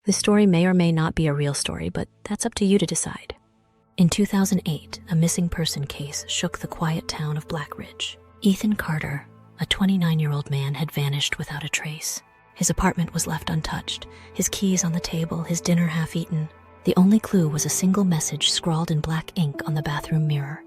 This story may or may not be a real story, but that's up to you to decide. In 2008, a missing person case shook the quiet town of Black Ridge. Ethan Carter, a 29-year-old man, had vanished without a trace. His apartment was left untouched, his keys on the table, his dinner half-eaten. The only clue was a single message scrawled in black ink on the bathroom mirror.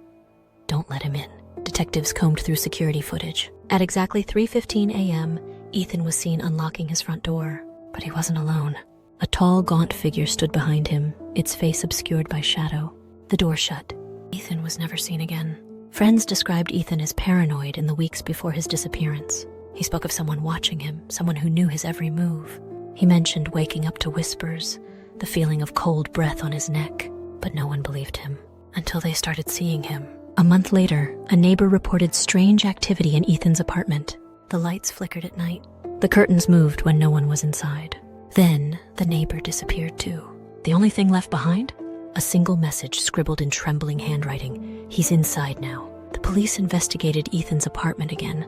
"Don't let him in." Detectives combed through security footage. At exactly 3:15 a.m., Ethan was seen unlocking his front door, but he wasn't alone. A tall, gaunt figure stood behind him, its face obscured by shadow. The door shut. Ethan was never seen again. Friends described Ethan as paranoid in the weeks before his disappearance. He spoke of someone watching him, someone who knew his every move. He mentioned waking up to whispers, the feeling of cold breath on his neck, but no one believed him until they started seeing him. A month later, a neighbor reported strange activity in Ethan's apartment. The lights flickered at night. The curtains moved when no one was inside. Then, the neighbor disappeared too. The only thing left behind? A single message scribbled in trembling handwriting. "He's inside now." The police investigated Ethan's apartment again,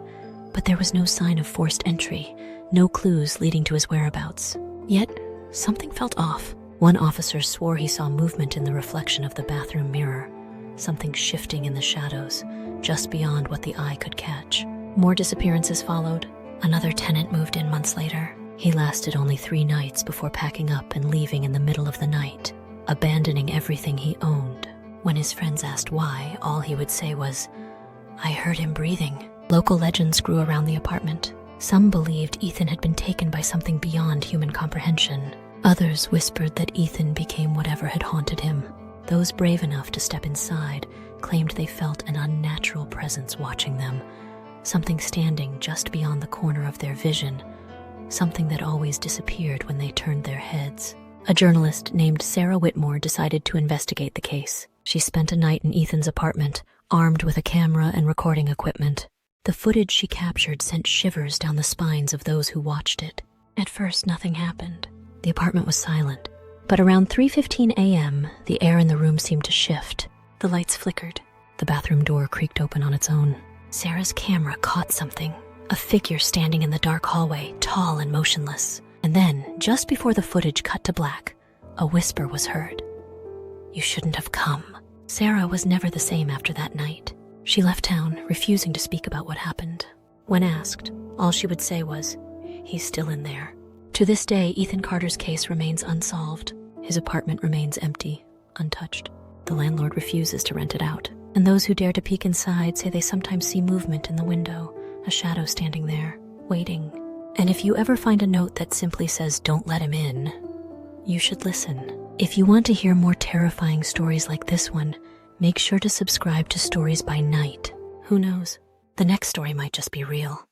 but there was no sign of forced entry, no clues leading to his whereabouts. Yet, something felt off. One officer swore he saw movement in the reflection of the bathroom mirror, something shifting in the shadows, just beyond what the eye could catch. More disappearances followed. Another tenant moved in months later. He lasted only 3 nights before packing up and leaving in the middle of the night, abandoning everything he owned. When his friends asked why, all he would say was, "I heard him breathing." Local legends grew around the apartment. Some believed Ethan had been taken by something beyond human comprehension. Others whispered that Ethan became whatever had haunted him. Those brave enough to step inside claimed they felt an unnatural presence watching them, something standing just beyond the corner of their vision, something that always disappeared when they turned their heads. A journalist named Sarah Whitmore decided to investigate the case. She spent a night in Ethan's apartment, armed with a camera and recording equipment. The footage she captured sent shivers down the spines of those who watched it. At first, nothing happened. The apartment was silent. But around 3:15 a.m., the air in the room seemed to shift. The lights flickered. The bathroom door creaked open on its own. Sarah's camera caught something. A figure standing in the dark hallway, tall and motionless. And then, just before the footage cut to black, a whisper was heard. "You shouldn't have come." Sarah was never the same after that night. She left town, refusing to speak about what happened. When asked, all she would say was, "He's still in there." To this day, Ethan Carter's case remains unsolved. His apartment remains empty, untouched. The landlord refuses to rent it out. And those who dare to peek inside say they sometimes see movement in the window, a shadow standing there, waiting. And if you ever find a note that simply says, "Don't let him in," you should listen. If you want to hear more terrifying stories like this one, make sure to subscribe to Stories by Night. Who knows? The next story might just be real.